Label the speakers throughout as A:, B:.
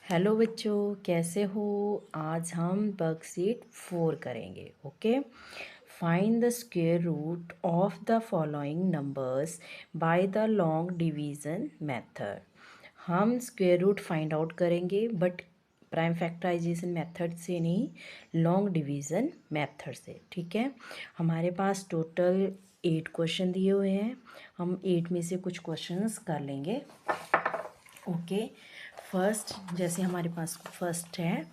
A: Hello बच्चों, कैसे हो। आज हम वर्कशीट 4 करेंगे। Okay, find the square root of the following numbers by the long division method. हम स्क्वायर रूट फाइंड आउट करेंगे बट प्राइम फैक्टराइजेशन मेथड से नहीं, लॉन्ग डिवीज़न मेथड से। ठीक है, हमारे पास टोटल 8 क्वेश्चन दिए हुए हैं। हम 8 में से कुछ क्वेश्चंस कर लेंगे। ओके, फर्स्ट जैसे हमारे पास फर्स्ट है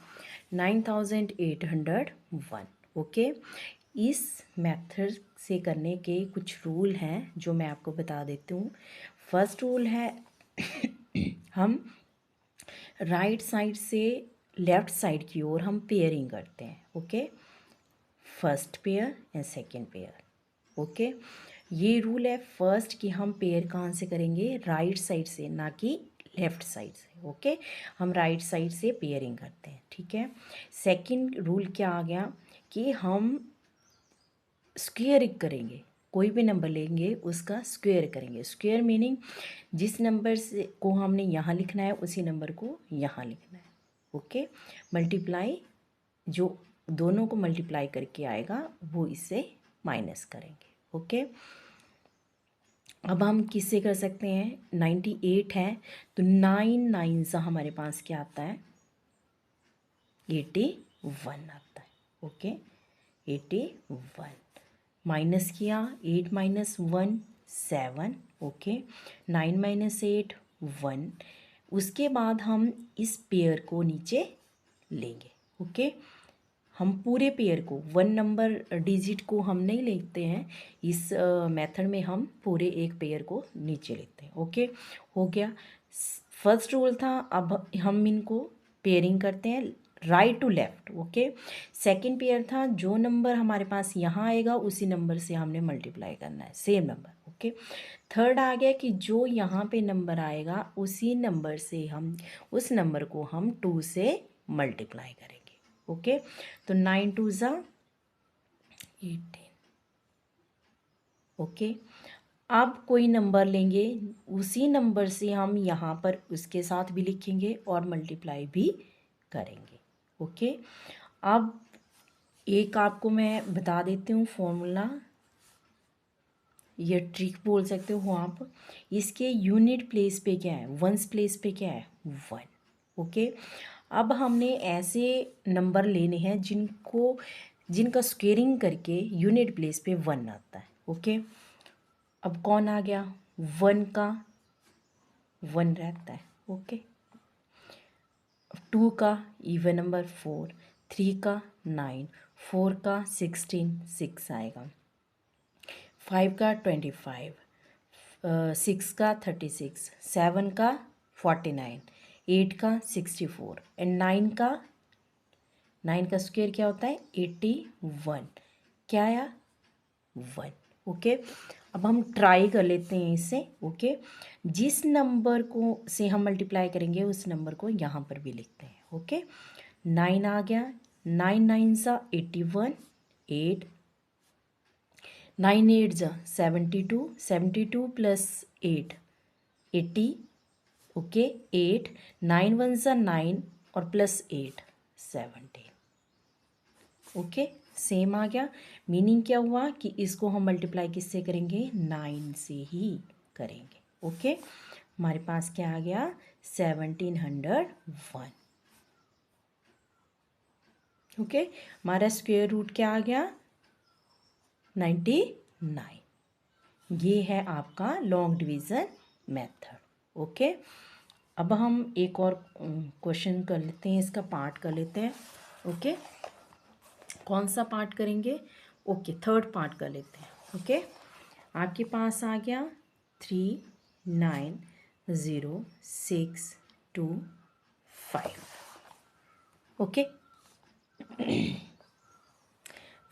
A: 9801। ओके, इस मेथड से करने के कुछ रूल हैं जो मैं आपको बता देती हूँ। फर्स्ट रूल है हम राइट साइड से लेफ़्ट साइड की ओर हम पेयरिंग करते हैं। Okay, first pair and second pair. Okay, ये रूल है फर्स्ट कि हम पेयर कहाँ से करेंगे, राइट साइड से, ना कि लेफ़्ट साइड से। ओके, हम राइट साइड से पेयरिंग करते हैं। ठीक है, सेकंड रूल क्या आ गया कि हम स्क्वेयर करेंगे, कोई भी नंबर लेंगे उसका स्क्वेयर करेंगे। स्क्वेयर मीनिंग जिस नंबर से को हमने यहाँ लिखना है उसी नंबर को यहाँ लिखना है। ओके, मल्टीप्लाई जो दोनों को मल्टीप्लाई करके आएगा वो इससे माइनस करेंगे। ओके, अब हम किससे कर सकते हैं, 98 है तो 9 9 सा हमारे पास क्या आता है, 81 आता है। ओके, 81 माइनस किया, 8 माइनस 1 7। Okay, 9 minus 8 1। उसके बाद हम इस पेयर को नीचे लेंगे। ओके, हम पूरे पेयर को, वन नंबर डिजिट को हम नहीं लेते हैं इस मेथड में, हम पूरे एक पेयर को नीचे लेते हैं। ओके, हो गया। फर्स्ट रूल था, अब हम इनको पेयरिंग करते हैं right to left. Okay, second pair था, जो नंबर हमारे पास यहाँ आएगा उसी नंबर से हमने मल्टीप्लाई करना है, सेम नंबर। ओके, थर्ड आ गया कि जो यहाँ पे नंबर आएगा उसी नंबर से हम उस नंबर को हम 2 से मल्टीप्लाई करेंगे। ओके, तो 9 2 ज़ा 18। ओके, अब कोई नंबर लेंगे उसी नंबर से हम यहाँ पर उसके साथ भी लिखेंगे और मल्टीप्लाई भी करेंगे। ओके, अब एक आपको मैं बता देती हूँ फॉर्मूला, ये ट्रिक बोल सकते हो आप। इसके यूनिट प्लेस पे क्या है, वंस प्लेस पे क्या है, 1। ओके, अब हमने ऐसे नंबर लेने हैं जिनका स्क्वेयरिंग करके यूनिट प्लेस पे 1 आता है। ओके, अब कौन आ गया, 1 का 1 रहता है। ओके, 2 का इवन नंबर 4, 3 का 9, 4 का 16 6 आएगा, 5 का 25, 6 का 36, 7 का 49, 8 का 64 एंड 9 का स्क्वायर क्या होता है, 81। क्या आया, 1। ओके, अब हम ट्राई कर लेते हैं इससे। ओके, जिस नंबर को से हम मल्टीप्लाई करेंगे उस नंबर को यहाँ पर भी लिखते हैं। ओके, 9 आ गया, 9 9 सा 81, 8 9 8 जा 72, 72 प्लस 8 80। ओके, 8 9 1 सा 9 और प्लस 8 17। ओके, सेम आ गया। मीनिंग क्या हुआ कि इसको हम मल्टीप्लाई किससे करेंगे, 9 से ही करेंगे। ओके, हमारे पास क्या आ गया, 1701। ओके, हमारा स्क्वायर रूट क्या आ गया, 99। ये है आपका लॉन्ग डिवीज़न मेथड। ओके, अब हम एक और क्वेश्चन कर लेते हैं, इसका पार्ट कर लेते हैं। ओके, कौन सा पार्ट करेंगे, ओके थर्ड पार्ट कर लेते हैं। ओके, आपके पास आ गया 39065। ओके,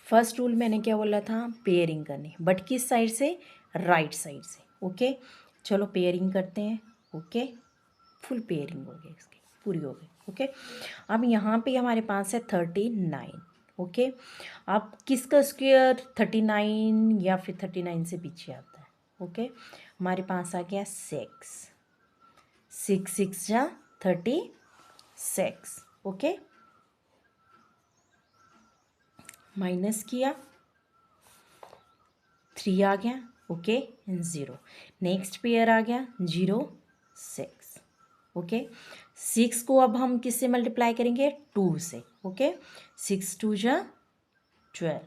A: फर्स्ट रूल मैंने क्या बोला था, पेयरिंग करनी, बट किस साइड से, राइट साइड से। ओके, चलो पेयरिंग करते हैं। ओके, फुल पेयरिंग हो गई, इसकी पूरी हो गई। ओके, अब यहाँ पे हमारे पास है 39। ओके, अब किसका स्क्वायर 39 या फिर 39 से पीछे आता है। ओके, हमारे पास आ गया 6 6 6 जा 36, 6। ओके, माइनस किया, 3 आ गया। ओके, 0। नेक्स्ट पेयर आ गया 0 6। ओके, 6 को अब हम किससे मल्टीप्लाई करेंगे? 2 से। ओके, 6 2 जा 12।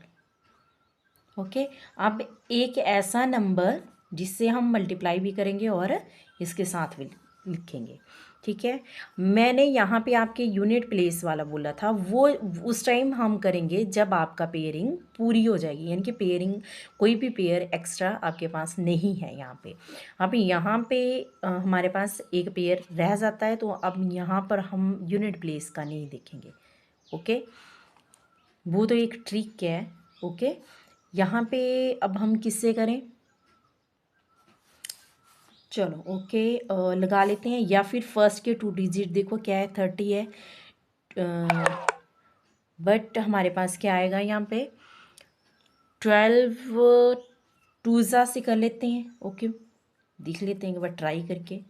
A: ओके, अब एक ऐसा नंबर जिससे हम मल्टीप्लाई भी करेंगे और इसके साथ भी लिखेंगे। ठीक है, मैंने यहाँ पे आपके यूनिट प्लेस वाला बोला था, वो उस टाइम हम करेंगे जब आपका पेयरिंग पूरी हो जाएगी, यानी कि पेयरिंग कोई भी पेयर एक्स्ट्रा आपके पास नहीं है यहाँ पे। अब यहाँ पे हमारे पास एक पेयर रह जाता है, तो अब यहाँ पर हम यूनिट प्लेस का नहीं देखेंगे। ओके, वो तो एक ट्रिक है। ओके, यहाँ पे अब हम किससे करें? चलो ओके, लगा लेते हैं, या फिर फर्स्ट के 2 डिजिट देखो क्या है, 30 है, बट हमारे पास क्या आएगा यहाँ पे? 12 2 ज़ा से कर लेते हैं। ओके, देख लेते हैं एक बार ट्राई करके।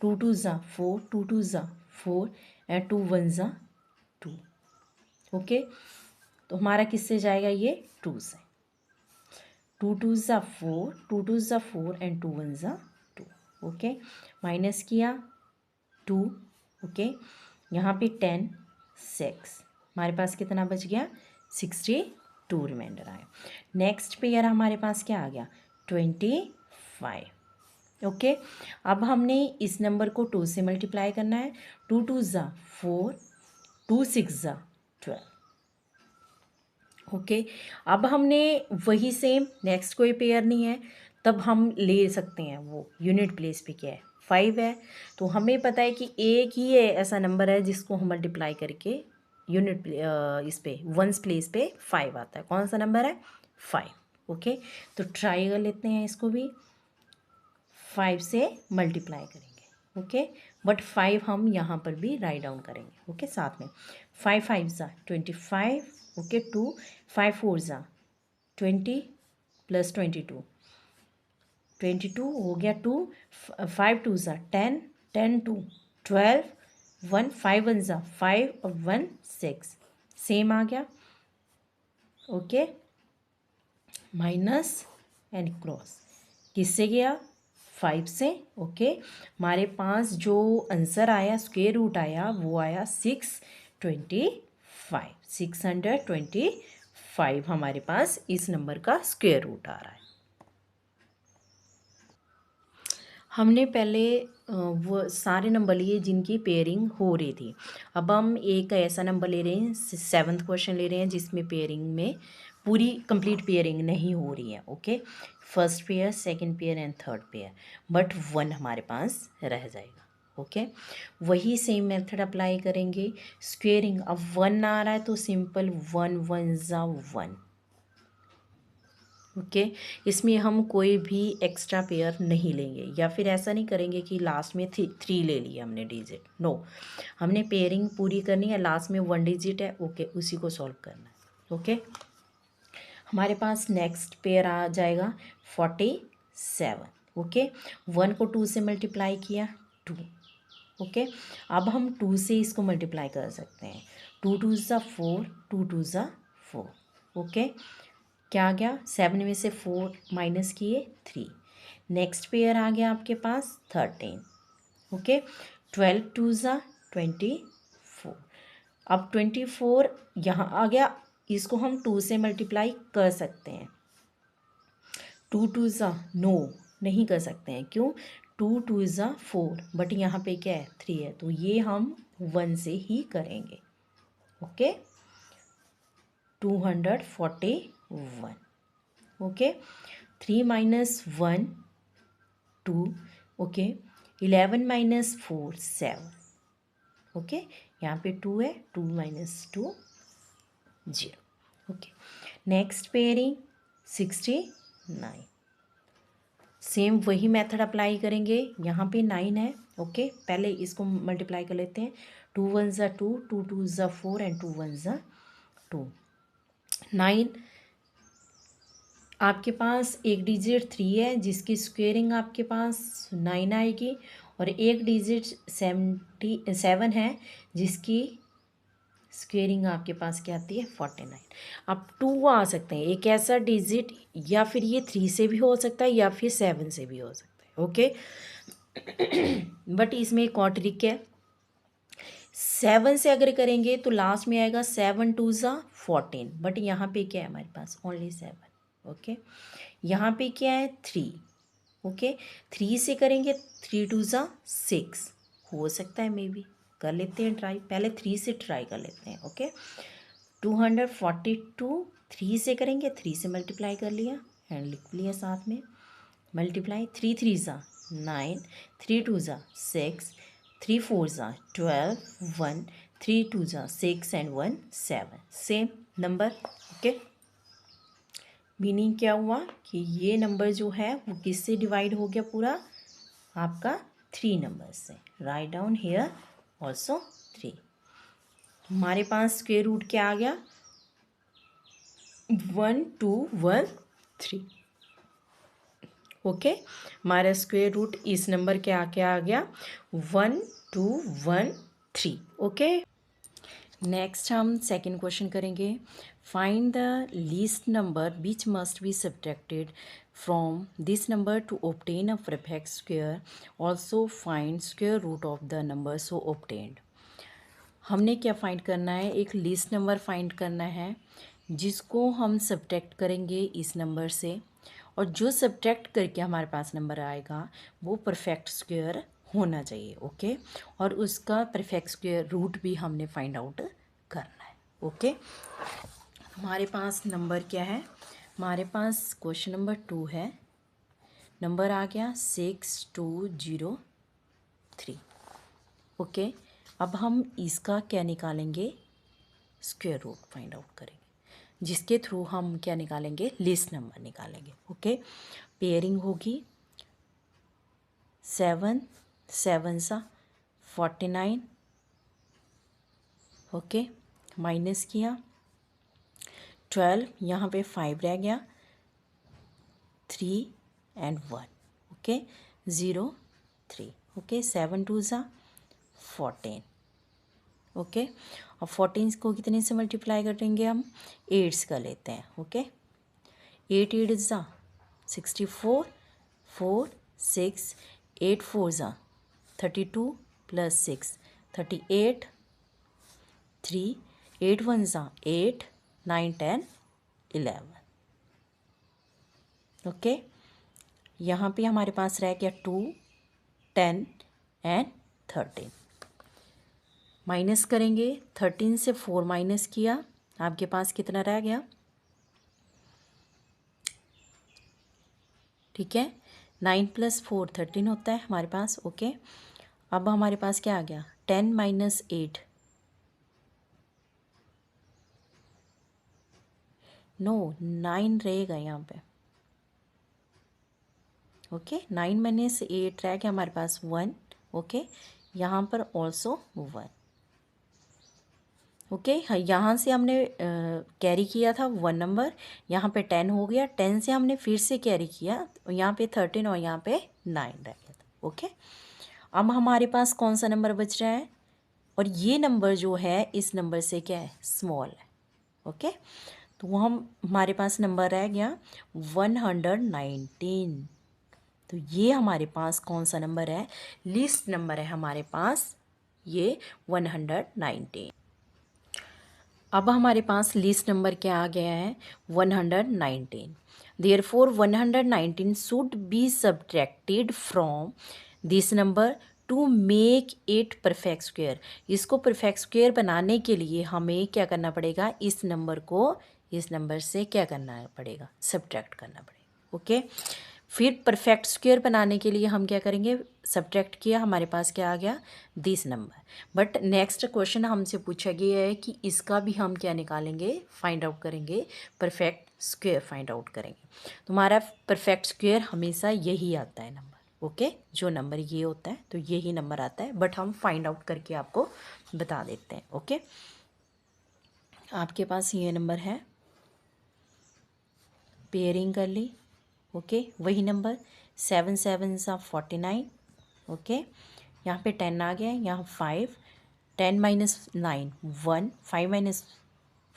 A: 2 2 ज़ा 4, 2 2 ज़ा 4 एंड 2 1 ज़ा 2। ओके, तो हमारा किससे जाएगा ये? 2 से। 2 2 ज़ा 4, 2 2 ज़ा 4 एंड 2 1 ज़ा 2। ओके, माइनस किया 2। ओके, यहाँ पे 10 6, हमारे पास कितना बच गया? 62 रिमाइंडर आया। नेक्स्ट पेयर हमारे पास क्या आ गया? 25। ओके, अब हमने इस नंबर को 2 से मल्टीप्लाई करना है। 2 2 ज़ा 4, 2 6 ज़ा 12। ओके, अब हमने वही सेम, नेक्स्ट कोई पेयर नहीं है, तब हम ले सकते हैं वो यूनिट प्लेस पे क्या है? 5 है। तो हमें पता है कि एक ही है ऐसा नंबर है जिसको हम मल्टीप्लाई करके यूनिट इस पे वंस प्लेस पे 5 आता है। कौन सा नंबर है? 5। ओके, तो ट्राई कर लेते हैं इसको भी, 5 से मल्टीप्लाई करेंगे। ओके, बट 5 हम यहाँ पर भी राइट डाउन करेंगे। ओके, साथ में 5 5 ज़ा 25। ओके, 2 5 4 ज़ा 20 प्लस 22 22 हो गया। 2 5 2 ज़ा 10 10 2 12 1 5 1 ज़ा 5 और 1 6, सेम आ गया। ओके, माइनस एंड क्रॉस किससे गया? 5 से। ओके, हमारे पास जो आंसर आया, स्क्वायर रूट आया, वो आया 625। 625 हमारे पास इस नंबर का स्क्वायर रूट आ रहा है। हमने पहले वो सारे नंबर लिए जिनकी पेयरिंग हो रही थी। अब हम एक ऐसा नंबर ले रहे हैं, 7th क्वेश्चन ले रहे हैं जिसमें पेयरिंग में पूरी कंप्लीट पेयरिंग नहीं हो रही है। Okay, first pair, second pair and third pair, but 1 हमारे पास रह जाएगा। ओके, वही सेम मेथड अप्लाई करेंगे। स्क्वेयरिंग, अब 1 आ रहा है तो सिंपल 1 1 ज़ा 1। ओके, इसमें हम कोई भी एक्स्ट्रा पेयर नहीं लेंगे, या फिर ऐसा नहीं करेंगे कि लास्ट में 3 ले लिया हमने डिजिट। नो, हमने पेयरिंग पूरी करनी है, लास्ट में 1 डिजिट है। ओके, उसी को सॉल्व करना है। ओके, हमारे पास नेक्स्ट पेयर आ जाएगा 47। ओके, 1 को 2 से मल्टीप्लाई किया 2। ओके, अब हम 2 से इसको मल्टीप्लाई कर सकते हैं। 2 2 ज़ा 4, 2 2 ज़ा 4। ओके, क्या आ गया? 7 में से 4 माइनस किए 3। नेक्स्ट पेयर आ गया आपके पास 13। ओके, 12 2 ज़ा 24। अब 24 यहाँ आ गया, इसको हम 2 से मल्टीप्लाई कर सकते हैं। 2 2 ज़ा नो, नहीं कर सकते हैं। क्यों? 2 2 ज़ा 4, बट यहाँ पे क्या है? 3 है, तो ये हम 1 से ही करेंगे। Okay, 241। Okay, 3 minus 1 2। Okay, 11 minus 4 7। Okay, यहाँ पे 2 है, 2 minus 2 0। Okay, next pairing 69। Same वही मेथड अप्लाई करेंगे। यहाँ पे 9 है। ओके, पहले इसको मल्टीप्लाई कर लेते हैं। 2 1 ज़ा 2, 2 2 ज़ा 4 एंड 2 1 ज़ा 2। 9 आपके पास एक डिजिट 3 है, जिसकी स्क्वेयरिंग आपके पास 9 आएगी, और एक डिजिट 77 है जिसकी स्क्वेयरिंग आपके पास क्या आती है 49। अब 2 आ सकते हैं, एक ऐसा डिजिट या फिर ये 3 से भी हो सकता है या फिर 7 से भी हो सकता है। ओके बट इसमें एक और ट्रिक है, 7 से अगर करेंगे तो लास्ट में आएगा 7 2 ज़ा 14, बट यहाँ पे क्या है हमारे पास ओनली 7। ओके यहाँ पे क्या है 3। ओके 3 से करेंगे 3 2 ज़ा 6, हो सकता है मे बी, कर लेते हैं ट्राई, पहले 3 से ट्राई कर लेते हैं। ओके 242 3 से करेंगे, 3 से मल्टीप्लाई कर लिया एंड लिख लिया साथ में, मल्टीप्लाई 3 3 ज़ा 9, 3 2 ज़ा 6, 3 4 ज़ा 12, 1 3 2 ज़ा 6 and 1 7, same number. Okay meaning क्या हुआ कि ये नंबर जो है वो किससे डिवाइड हो गया पूरा आपका 3 नंबर से। Write down here also 3। हमारे पास स्क्वायर रूट क्या आ गया 1 2 1 3। ओके हमारा स्क्वायर रूट इस नंबर के आके आ गया 1 2 1 3। ओके नेक्स्ट हम सेकंड क्वेश्चन करेंगे, find the least number which must be subtracted from this number to obtain a perfect square, also find square root of the number so obtained. हमने क्या find करना है, एक लीस्ट नंबर फाइंड करना है जिसको हम सब्ट्रैक्ट करेंगे इस नंबर से, और जो सब्ट्रैक्ट करके हमारे पास नंबर आएगा वो परफेक्ट स्क्वायर होना चाहिए। ओके और उसका परफेक्ट स्क्वायर रूट भी हमने फाइंड आउट करना है। ओके हमारे पास नंबर क्या है, हमारे पास क्वेश्चन नंबर 2 है, नंबर आ गया 6203। ओके अब हम इसका क्या निकालेंगे स्क्वायर रूट फाइंड आउट करेंगे, जिसके थ्रू हम क्या निकालेंगे लीस्ट नंबर निकालेंगे। ओके पेयरिंग होगी 7 7 सा 49। ओके माइनस किया 12, यहाँ पे 5 रह गया 3 एंड 1। ओके 0 3। ओके 7 2 सा 14। ओके और 14 को कितने से मल्टीप्लाई करेंगे हम 8 से कर लेते हैं। ओके 8 8 ज़ा 64 4 6 8 4 ज़ा 32 प्लस 6 38 3 8 1 ज़ा 8 9 10 11। ओके यहाँ पे हमारे पास रह गया 2 10 एंड 13। माइनस करेंगे 13 से 4 माइनस किया, आपके पास कितना रह गया, ठीक है 9 + 4 13 होता है हमारे पास। ओके अब हमारे पास क्या आ गया 10 - 8, नो 9 रहेगा यहाँ पे। ओके 9 - 8 रह गया हमारे पास 1। ओके यहाँ पर ऑल्सो 1। ओके यहाँ से हमने कैरी किया था 1 नंबर, यहाँ पे 10 हो गया, 10 से हमने फिर से कैरी किया, यहाँ पे 13 और यहाँ पे 9 रह गया था। ओके अब हमारे पास कौन सा नंबर बच रहा है, और ये नंबर जो है इस नंबर से क्या है स्मॉल है। ओके तो हमारे पास नंबर रह गया 119। तो ये हमारे पास कौन सा नंबर है, लीस्ट नंबर है हमारे पास ये 119। अब हमारे पास लीस्ट नंबर क्या आ गया है 119। Therefore 119 should be subtracted from this number to make it perfect square. इसको परफेक्ट स्क्वायर बनाने के लिए हमें क्या करना पड़ेगा, इस नंबर को इस नंबर से क्या करना पड़ेगा सब्ट्रैक्ट करना पड़ेगा। ओके फिर परफेक्ट स्क्वायर बनाने के लिए हम क्या करेंगे, सब्ट्रैक्ट किया हमारे पास क्या आ गया this number. But next question हमसे पूछा गया है कि इसका भी हम क्या निकालेंगे फाइंड आउट करेंगे, परफेक्ट स्क्वायर फाइंड आउट करेंगे। तो हमारा परफेक्ट स्क्वायर हमेशा यही आता है नंबर। ओके जो नंबर ये होता है तो यही नंबर आता है, बट हम फाइंड आउट करके आपको बता देते हैं। ओके आपके पास ये नंबर है, पेयरिंग कर ली। ओके वही नंबर 7 7 सा 49, ओके, यहाँ पे 10 आ गया है, यहाँ 5, 10 माइनस 9 1, 5 माइनस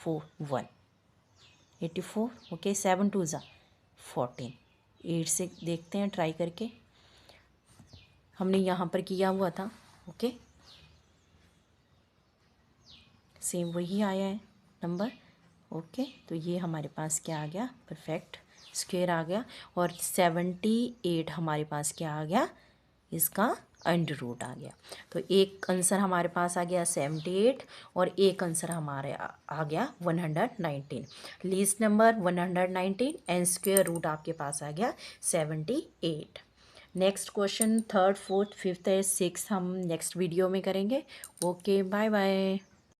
A: 4 1, 84। ओके, 7 2 ज़ा 14। 8 से देखते हैं ट्राई करके, हमने यहाँ पर किया हुआ था। ओके, सेम वही आया है नंबर। ओके, तो ये हमारे पास क्या आ गया, परफेक्ट स्क्वायर आ गया। और 78 हमारे पास क्या आ गया, इसका अंडर रूट आ गया। तो एक आंसर हमारे पास आ गया 78 और एक आंसर हमारे आ गया 119। Least number 119 and square root आपके पास आ गया 78। Next question 3rd 4th 5th 6th हम नेक्स्ट वीडियो में करेंगे। Okay, bye bye.